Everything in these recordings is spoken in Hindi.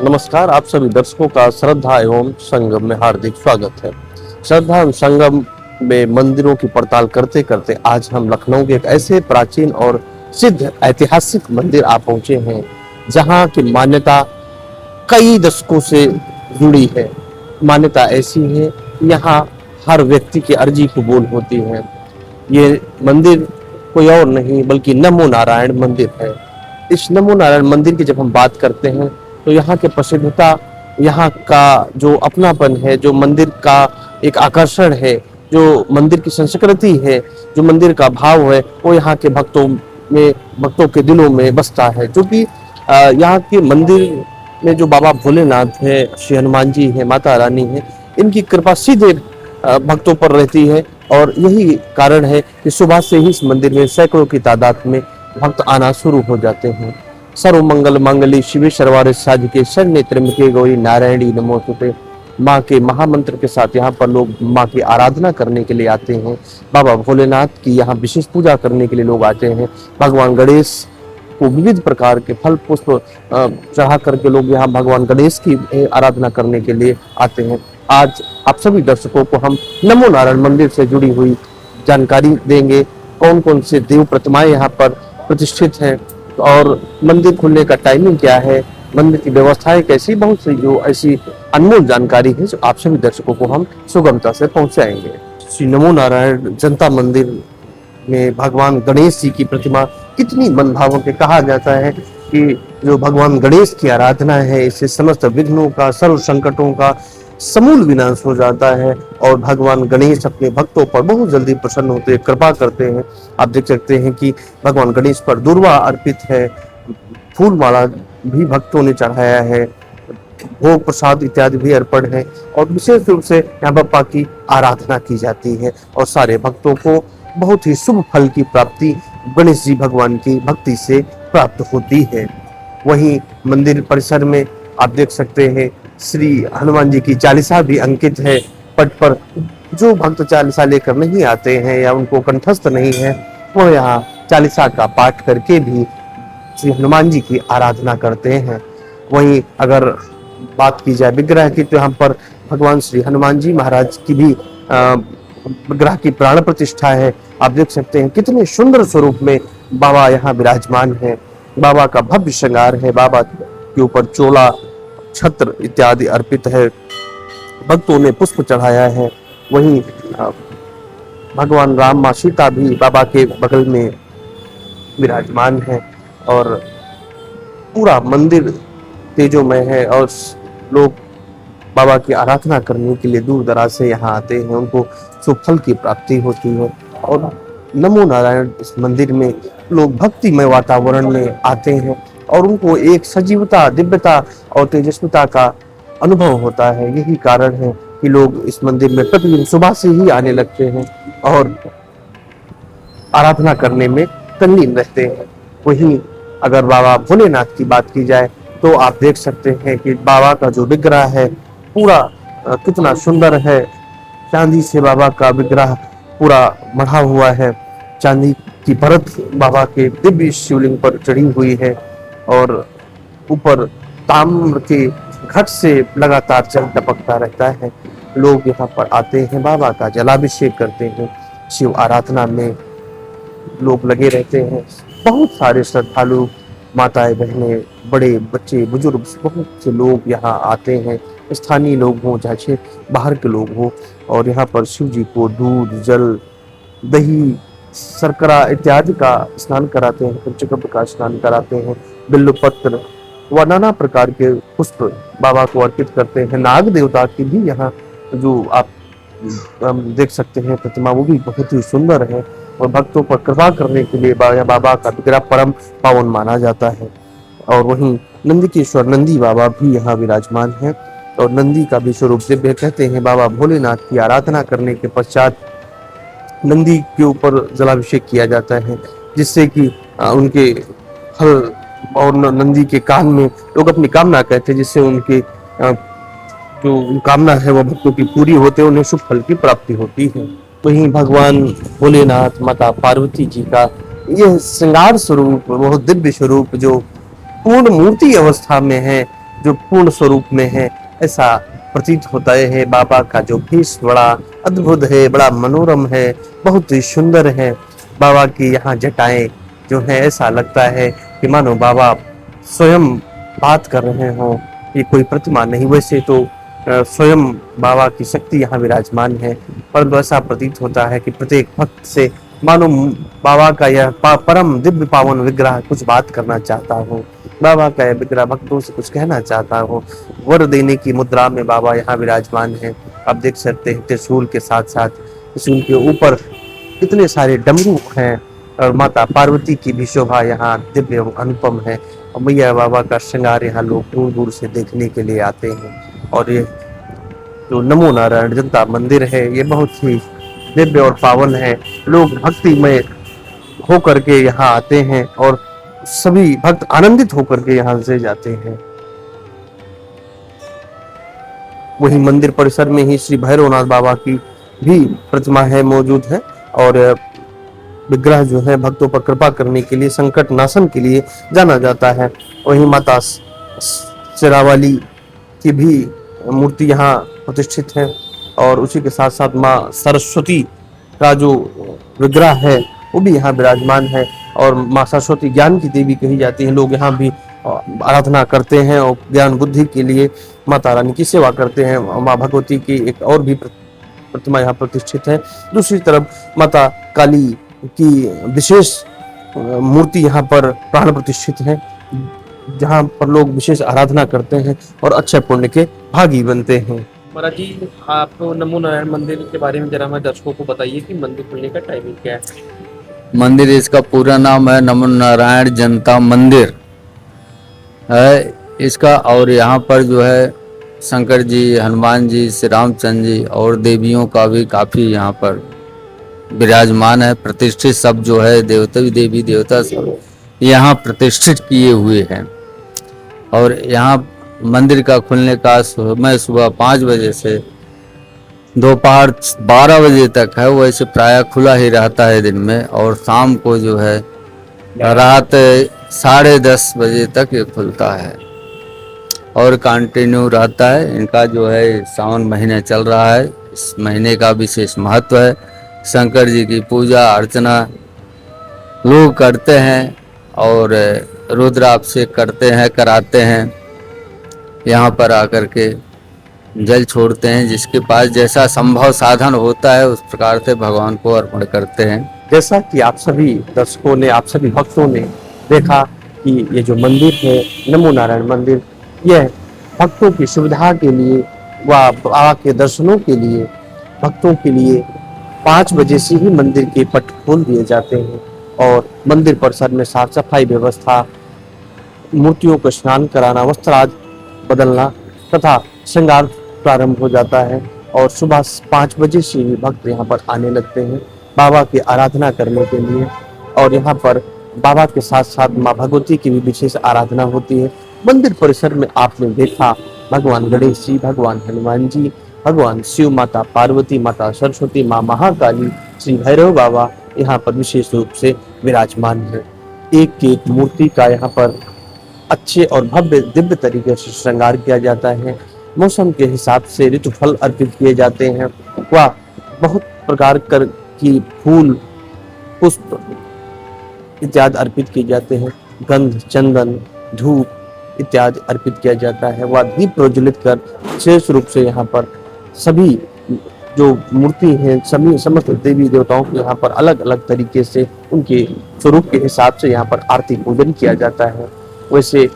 नमस्कार, आप सभी दर्शकों का श्रद्धा एवं संगम में हार्दिक स्वागत है। श्रद्धा एवं संगम में मंदिरों की पड़ताल करते करते आज हम लखनऊ के एक ऐसे प्राचीन और सिद्ध ऐतिहासिक मंदिर आ पहुंचे हैं, जहां की मान्यता कई दशकों से जुड़ी है। मान्यता ऐसी है, यहाँ हर व्यक्ति की अर्जी कबूल होती है। ये मंदिर कोई और नहीं बल्कि नमो नारायण मंदिर है। इस नमो नारायण मंदिर की जब हम बात करते हैं तो यहाँ की प्रसिद्धता, यहाँ का जो अपनापन है, जो मंदिर का एक आकर्षण है, जो मंदिर की संस्कृति है, जो मंदिर का भाव है, वो यहाँ के भक्तों के दिलों में बसता है। जो कि यहाँ के मंदिर में जो बाबा भोलेनाथ है, श्री हनुमान जी है, माता रानी है, इनकी कृपा सीधे भक्तों पर रहती है। और यही कारण है कि सुबह से ही इस मंदिर में सैकड़ों की तादाद में भक्त आना शुरू हो जाते हैं। सर्व मंगल मांगल्ये शिवे सर्वार्थ साधिके शरण्ये त्र्यंबके गौरी नारायणी नमोस्तुते। माँ के महामंत्र के साथ यहाँ पर लोग माँ की आराधना करने के लिए आते हैं। बाबा भोलेनाथ की यहाँ विशेष पूजा करने के लिए लोग आते हैं। भगवान गणेश को विविध प्रकार के फल पुष्प चढ़ा करके लोग यहाँ भगवान गणेश की आराधना करने के लिए आते हैं। आज आप सभी दर्शकों को हम नमो नारायण मंदिर से जुड़ी हुई जानकारी देंगे। कौन कौन से देव प्रतिमाएं यहाँ पर प्रतिष्ठित हैं और मंदिर खुलने का टाइमिंग क्या है, मंदिर की व्यवस्थाएं कैसी, बहुत सी जो ऐसी अनमोल जानकारी है जो आप सभी दर्शकों को हम सुगमता से पहुंचाएंगे। श्री नमो नारायण जनता मंदिर में भगवान गणेश जी की प्रतिमा कितनी मनभावों के कहा जाता है कि जो भगवान गणेश की आराधना है, इससे समस्त विघ्नों का, सर्व संकटों का समूल विनाश हो जाता है। और भगवान गणेश अपने भक्तों पर बहुत जल्दी प्रसन्न होते हैं, कृपा करते हैं। आप देख सकते हैं कि भगवान गणेश पर दुर्वा अर्पित है, फूल माला भी भक्तों ने चढ़ाया है, भोग प्रसाद इत्यादि भी अर्पण है। और विशेष रूप से यहाँ बप्पा की आराधना की जाती है और सारे भक्तों को बहुत ही शुभ फल की प्राप्ति गणेश जी भगवान की भक्ति से प्राप्त होती है। वहीं मंदिर परिसर में आप देख सकते हैं श्री हनुमान जी की चालीसा भी अंकित है पट पर। जो भक्त चालीसा लेकर नहीं आते हैं या उनको कंठस्थ नहीं है, वो यहाँ चालीसा का पाठ करके भी श्री हनुमान जी की आराधना करते हैं। वहीं अगर बात की जाए विग्रह की, तो यहाँ पर भगवान श्री हनुमान जी महाराज की भी विग्रह की प्राण प्रतिष्ठा है। आप देख सकते हैं कितने सुंदर स्वरूप में बाबा यहाँ विराजमान है। बाबा का भव्य श्रृंगार है, बाबा के ऊपर चोला, छत्र इत्यादि अर्पित है, भक्तों ने पुष्प चढ़ाया है। वहीं भगवान राम, माँ सीता भी बाबा के बगल में विराजमान है और पूरा मंदिर तेजोमय है। और लोग बाबा की आराधना करने के लिए दूर दराज से यहाँ आते हैं, उनको शुभ फल की प्राप्ति होती है। और नमो नारायण इस मंदिर में लोग भक्तिमय वातावरण में आते हैं और उनको एक सजीवता, दिव्यता और तेजस्विता का अनुभव होता है। यही कारण है कि लोग इस मंदिर में प्रतिदिन सुबह से ही आने लगते हैं और आराधना करने में तल्लीन रहते हैं। वहीं अगर बाबा भोलेनाथ की बात की जाए तो आप देख सकते हैं कि बाबा का जो विग्रह है पूरा कितना सुंदर है। चांदी से बाबा का विग्रह पूरा मढ़ा हुआ है, चांदी की परत बाबा के दिव्य शिवलिंग पर चढ़ी हुई है और ऊपर ताम्र के घट से लगातार जल टपकता रहता है। लोग यहाँ पर आते हैं, बाबा का जलाभिषेक करते हैं, शिव आराधना में लोग लगे रहते हैं। बहुत सारे श्रद्धालु, माताएं, बहनें, बड़े बच्चे, बुजुर्ग, बहुत से लोग यहाँ आते हैं। स्थानीय लोग हों चाहे बाहर के लोग हों, और यहाँ पर शिव जी को दूध, जल, दही, शर्करा इत्यादि का स्नान कराते हैं, पंचकव्य का स्नान कराते हैं, बिल्वपत्र व नाना प्रकार के पुष्प बाबा को अर्पित करते हैं। नाग देवता की भी यहाँ जो आप देख सकते हैं प्रतिमा, वो भी बहुत ही सुंदर है और भक्तों पर कृपा करने के लिए बाबा का विग्रह परम पावन माना जाता है। और वहीं नंदीकेश्वर नंदी बाबा भी यहाँ विराजमान है और नंदी का भी स्वरूप दिव्य कहते हैं। बाबा भोलेनाथ की आराधना करने के पश्चात नंदी के ऊपर जलाभिषेक किया जाता है, जिससे कि उनके फल और नंदी के कान में लोग अपनी कामना कहते हैं, जिससे उनके जो कामना है वो भक्तों की पूरी होते हैं, उन्हें शुभ फल की प्राप्ति होती है। वहीं भगवान भोलेनाथ, माता पार्वती जी का यह श्रृंगार स्वरूप, बहुत दिव्य स्वरूप जो पूर्ण मूर्ति अवस्था में है, जो पूर्ण स्वरूप में है, ऐसा प्रतीत होता है। बाबा का जो भेष बड़ा अद्भुत है, बड़ा मनोरम है, बहुत ही सुंदर है। बाबा की यहाँ जटाएं जो है, ऐसा लगता है कि मानो बाबा स्वयं बात कर रहे हों, ये कोई प्रतिमा नहीं। वैसे तो स्वयं बाबा की शक्ति यहाँ विराजमान है, परंतु ऐसा प्रतीत होता है कि प्रत्येक भक्त से मानो बाबा का यह परम दिव्य पावन विग्रह कुछ बात करना चाहता हो, बाबा का यह विग्रह भक्तों से कुछ कहना चाहता हो। वर देने की मुद्रा में बाबा यहाँ विराजमान है। आप देख सकते हैं त्रिशूल के साथ साथ त्रिशूल के ऊपर कितने सारे डमरू हैं, और माता पार्वती की भी शोभा यहाँ दिव्य एवं अनुपम है। और मैया बाबा का श्रृंगार यहाँ लोग दूर दूर से देखने के लिए आते हैं। और ये जो नमो नारायण जनता मंदिर है, ये बहुत ही दिव्य और पावन है। लोग भक्तिमय होकर के यहाँ आते हैं और सभी भक्त आनंदित होकर के यहाँ से जाते हैं। वही मंदिर परिसर में ही श्री भैरवनाथ बाबा की भी प्रतिमा है, मौजूद है। और विग्रह जो है भक्तों पर कृपा करने के लिए, संकट नाशन के लिए जाना जाता है। वही माता शेरावाली की भी मूर्ति यहाँ प्रतिष्ठित है। और उसी के साथ साथ माँ सरस्वती का जो विग्रह है वो भी यहाँ विराजमान है। और माँ सरस्वती ज्ञान की देवी कही जाती है। लोग यहाँ भी आराधना करते हैं और ज्ञान बुद्धि के लिए माता रानी की सेवा करते हैं। माँ भगवती की एक और भी प्रतिमा यहाँ प्रतिष्ठित है। दूसरी तरफ माता काली की विशेष मूर्ति यहाँ पर प्राण प्रतिष्ठित है, जहाँ पर लोग विशेष आराधना करते हैं और अच्छे पुण्य के भागी बनते हैं। महाराज जी, आप नमो नारायण मंदिर के बारे में जरा हमारे दर्शकों को बताइए कि मंदिर खुलने का टाइमिंग क्या है। मंदिर, इसका पूरा नाम है नमो नारायण जनता मंदिर है इसका। और यहाँ पर जो है शंकर जी, हनुमान जी, श्री रामचंद्र जी और देवियों का भी काफ़ी यहाँ पर विराजमान है। प्रतिष्ठित सब जो है देवता, देवी देवता सब यहाँ प्रतिष्ठित किए हुए हैं। और यहाँ मंदिर का खुलने का समय सुबह 5 बजे से दोपहर 12 बजे तक है। वैसे प्रायः खुला ही रहता है दिन में। और शाम को जो है रात 10:30 बजे तक ये खुलता है और कंटिन्यू रहता है। इनका जो है सावन महीने चल रहा है, इस महीने का विशेष महत्व है। शंकर जी की पूजा अर्चना लोग करते हैं और रुद्राभिषेक करते हैं, कराते हैं। यहाँ पर आकर के जल छोड़ते हैं, जिसके पास जैसा संभव साधन होता है उस प्रकार से भगवान को अर्पण करते हैं। जैसा कि आप सभी दर्शकों ने, आप सभी भक्तों ने देखा कि ये जो मंदिर है नमो नारायण मंदिर, यह भक्तों की सुविधा के लिए व बाबा के दर्शनों के लिए भक्तों के लिए 5 बजे से ही मंदिर के पट खोल दिए जाते हैं। और मंदिर परिसर में साफ सफाई व्यवस्था, मूर्तियों को स्नान कराना, वस्त्र आदि बदलना तथा श्रृंगार प्रारंभ हो जाता है। और सुबह 5 बजे से ही भक्त यहाँ पर आने लगते हैं बाबा की आराधना करने के लिए। और यहाँ पर बाबा के साथ साथ माँ भगवती की भी विशेष आराधना होती है। मंदिर परिसर में आपने देखा भगवान गणेश जी, भगवान हनुमान जी, भगवान शिव, माता पार्वती, माता सरस्वती, माँ महाकाली, श्री भैरव बाबा यहाँ पर विशेष रूप से विराजमान है। एक एक मूर्ति का यहाँ पर अच्छे और भव्य दिव्य तरीके से श्रृंगार किया जाता है। मौसम के हिसाब से ऋतुफल अर्पित किए जाते हैं व बहुत प्रकार की फूल, पुष्प इत्यादि अर्पित किए जाते हैं। गंध, चंदन, धूप इत्यादि अर्पित किया जाता है। वह दीप प्रज्वलित कर विशेष रूप से यहाँ पर सभी जो मूर्ति हैं, सभी समस्त देवी देवताओं को यहाँ पर अलग अलग तरीके से उनके स्वरूप के हिसाब से यहाँ पर आरती पूजन किया जाता है। वैसे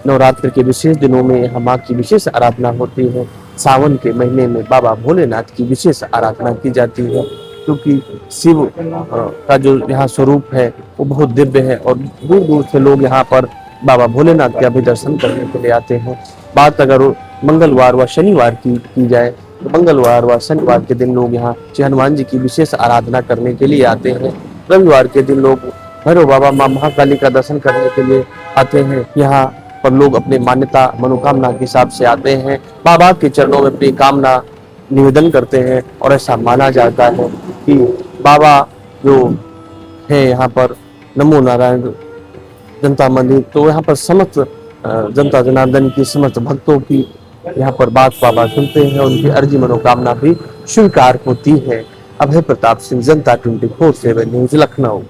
नवरात्र के विशेष दिनों में यहाँ माँ की विशेष आराधना होती है। सावन के महीने में बाबा भोलेनाथ की विशेष आराधना की जाती है, क्योंकि शिव का जो यहाँ स्वरूप है वो बहुत दिव्य है और दूर दूर से लोग यहाँ पर बाबा भोलेनाथ का भी दर्शन करने के लिए आते हैं। बात अगर मंगलवार व शनिवार की जाए तो मंगलवार व शनिवार के दिन लोग यहाँ श्री हनुमान जी की विशेष आराधना करने के लिए आते हैं। रविवार के दिन लोग भैरव बाबा, माँ महाकाली का दर्शन करने के लिए आते हैं। यहाँ पर लोग अपने मान्यता मनोकामना के हिसाब से आते हैं, बाबा के चरणों में अपनी कामना निवेदन करते हैं। और ऐसा माना जाता है कि बाबा जो है यहाँ पर नमो नारायण जनता मंदिर, तो यहाँ पर समस्त जनता जनार्दन की समस्त भक्तों की यहाँ पर बात बाबा सुनते हैं, उनकी अर्जी मनोकामना भी स्वीकार होती है। अभय प्रताप सिंह, जनता 24/7 न्यूज, लखनऊ।